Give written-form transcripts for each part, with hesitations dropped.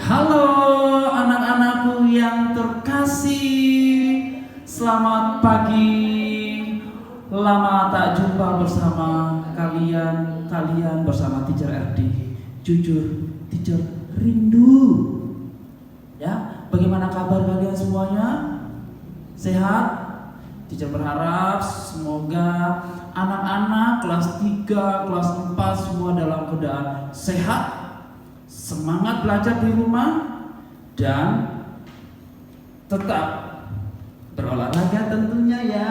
Halo anak-anakku yang terkasih, selamat pagi. Lama tak jumpa bersama kalian bersama Teacher RD. Jujur, Teacher rindu. Ya, bagaimana kabar kalian semuanya? Sehat? Teacher berharap semoga anak-anak kelas 3, kelas 4 semua dalam keadaan sehat, semangat belajar di rumah, dan tetap berolahraga tentunya ya.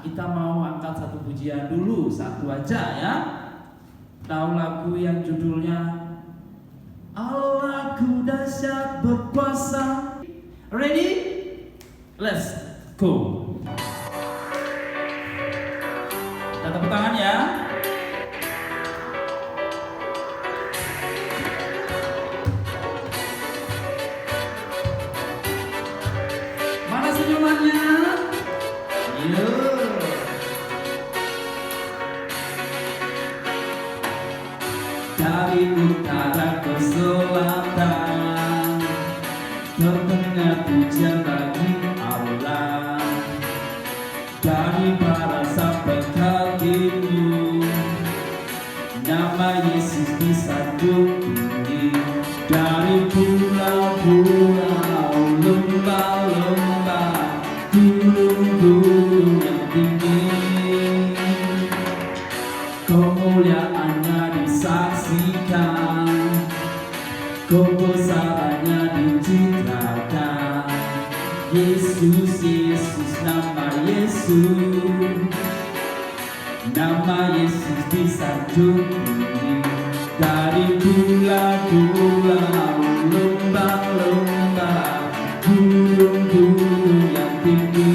Kita mau angkat satu pujian dulu, satu aja ya. Tahu lagu yang judulnya Allahku dahsyat berkuasa. Ready? Let's go. Kita tepuk tangan ya. Mana senyumannya? Yuk. Dari utara ke selatan terdengar pujian bagi Allah. Dari barat sampai ke timur, nama Yesus disanjung tinggi. Dari pulau-pulau, lembah-lembah, gunung-gunung yang tinggi, kemuliaannya disaksikan, kebesarannya dicitrakan. Yesus, Yesus, nama Yesus, nama Yesus disanjung tinggi. Dari pulau-pulau, lembah-lembah, gunung-gunung yang tinggi.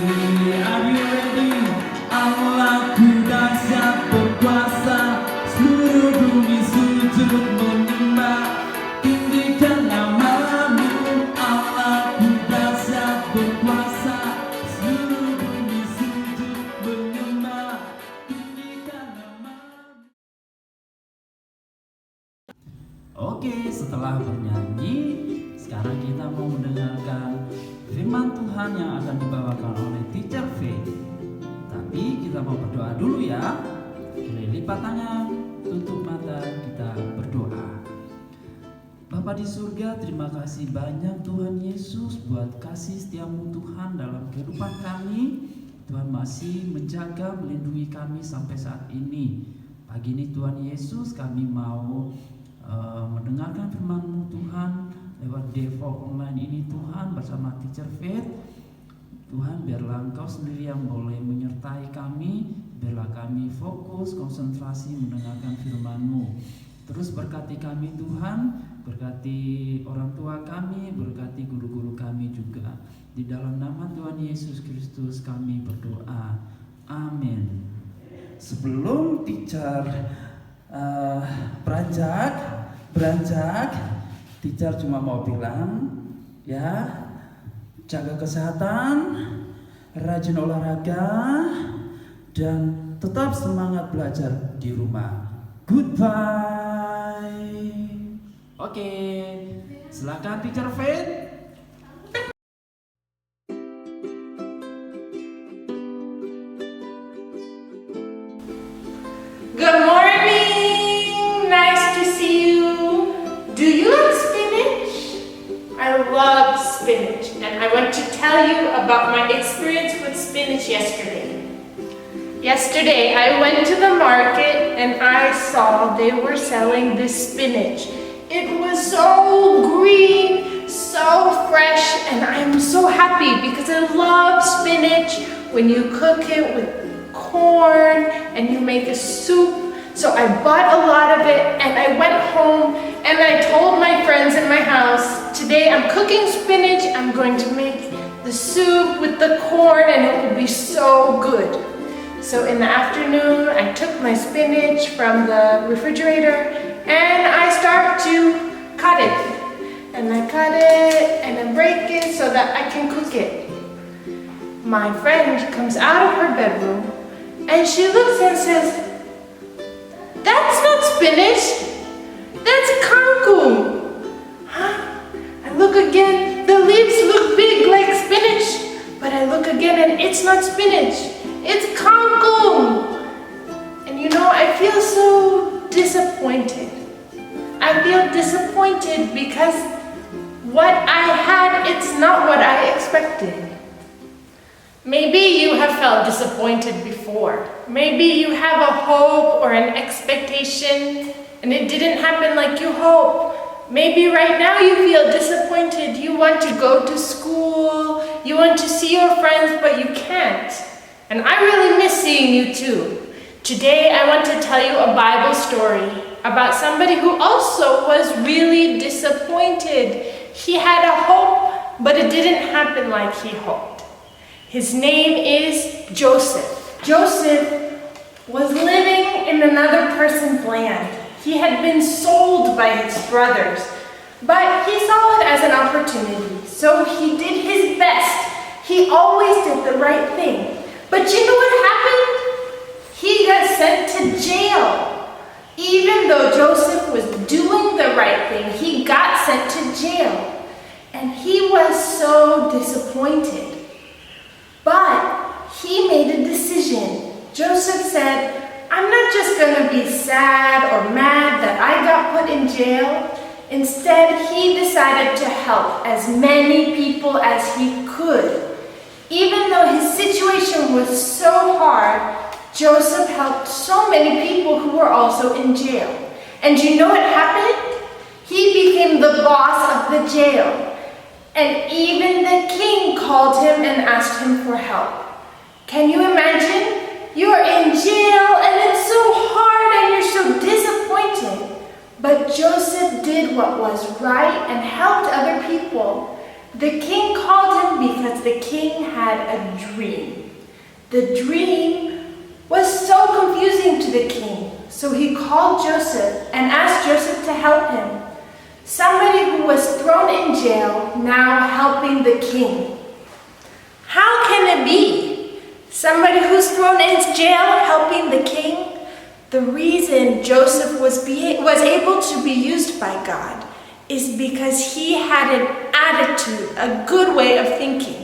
Are you ready? Allahku dahsyat berkuasa, seluruh bumi sujud menyembah, tinggikan namamu. Allahku dahsyat berkuasa, seluruh bumi sujud menyembah, tinggikan namamu. Oke, setelah bernyanyi, sekarang kita mau mendengarkan firman Tuhan yang akan dibawakan oleh Teacher Faith. Tapi kita mau berdoa dulu ya. Lipat tangan, tutup mata, kita berdoa. Bapa di surga, terima kasih banyak Tuhan Yesus buat kasih setiamu Tuhan dalam kehidupan kami. Tuhan masih menjaga, melindungi kami sampai saat ini. Pagi ini Tuhan Yesus, kami mau mendengarkan firman-Mu Tuhan lewat Devo online ini Tuhan bersama Teacher Faith. Tuhan, biarlah Engkau sendiri yang boleh menyertai kami, biarlah kami fokus, konsentrasi mendengarkan firman-Mu. Terus berkati kami Tuhan, berkati orang tua kami, berkati guru-guru kami juga. Di dalam nama Tuhan Yesus Kristus kami berdoa. Amin. Sebelum Teacher beranjak, Teacher cuma mau bilang ya, jaga kesehatan, rajin olahraga, dan tetap semangat belajar di rumah. Goodbye. Oke, silakan Teacher Faith. Good morning! Nice to see you. Do you like spinach? I love spinach, and I want to tell you about my experience with spinach yesterday. Yesterday, I went to the market and I saw they were selling this spinach. It was so green, so fresh, and I'm so happy because I love spinach when you cook it with corn and you make a soup. So I bought a lot of it and I went home and I told my friends in my house, today I'm cooking spinach, I'm going to make the soup with the corn and it will be so good. So in the afternoon, I took my spinach from the refrigerator and I start to cut it. And I cut it and I break it so that I can cook it. My friend comes out of her bedroom and she looks and says, "That's not spinach, that's kangkung." Huh? feel disappointed because what I had, it's not what I expected. Maybe you have felt disappointed before. Maybe you have a hope or an expectation and it didn't happen like you hoped. Maybe right now you feel disappointed. You want to go to school, you want to see your friends, but you can't. And I really miss seeing you too. Today I want to tell you a Bible story about somebody who also was really disappointed. He had a hope, but it didn't happen like he hoped. His name is Joseph. Joseph was living in another person's land. He had been sold by his brothers, but he saw it as an opportunity, so he did his best. He always did the right thing. But you know what happened? He got sent to jail. Even though Joseph was doing the right thing, he got sent to jail. And he was so disappointed. But he made a decision. Joseph said, I'm not just going to be sad or mad that I got put in jail. Instead, he decided to help as many people as he could. Even though his situation was so hard, Joseph helped so many people who were also in jail. And you know what happened? He became the boss of the jail. And even the king called him and asked him for help. Can you imagine? You're in jail and it's so hard and you're so disappointed. But Joseph did what was right and helped other people. The king called him because the king had a dream. The dream was so confusing to the king, so he called Joseph and asked Joseph to help him. Somebody who was thrown in jail now helping the king. How can it be? Somebody who's thrown in jail helping the king? The reason Joseph was able to be used by God is because he had an attitude, a good way of thinking.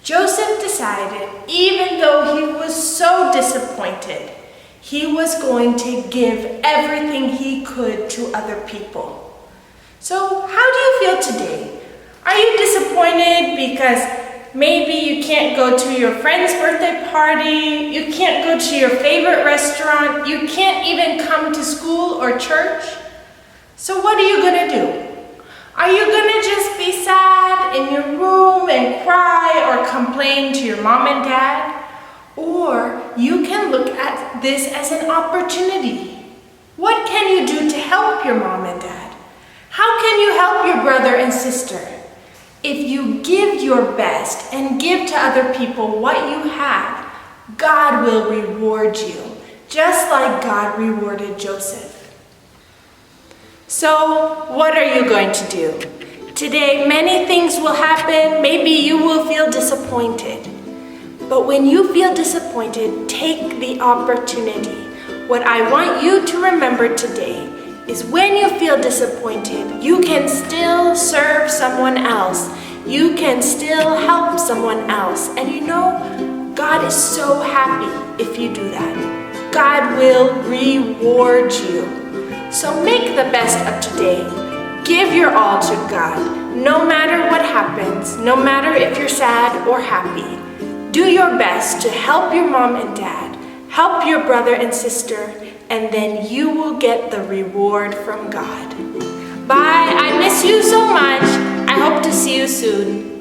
Joseph decided, even though he was so disappointed, he was going to give everything he could to other people. So how do you feel today? Are you disappointed because maybe you can't go to your friend's birthday party, you can't go to your favorite restaurant, you can't even come to school or church? So what are you going to do? Are you going to just be sad in your room and cry or complain to your mom and dad? Or you can look at this as an opportunity. What can you do to help your mom and dad? How can you help your brother and sister? If you give your best and give to other people what you have, God will reward you, just like God rewarded Joseph. So, what are you going to do? Today, many things will happen. Maybe you will feel disappointed. But when you feel disappointed, take the opportunity. What I want you to remember today is when you feel disappointed, you can still serve someone else. You can still help someone else. And you know, God is so happy if you do that. God will reward you. So make the best of today. Give your all to God. No matter what happens, no matter if you're sad or happy, do your best to help your mom and dad, help your brother and sister, and then you will get the reward from God. Bye. I miss you so much. I hope to see you soon.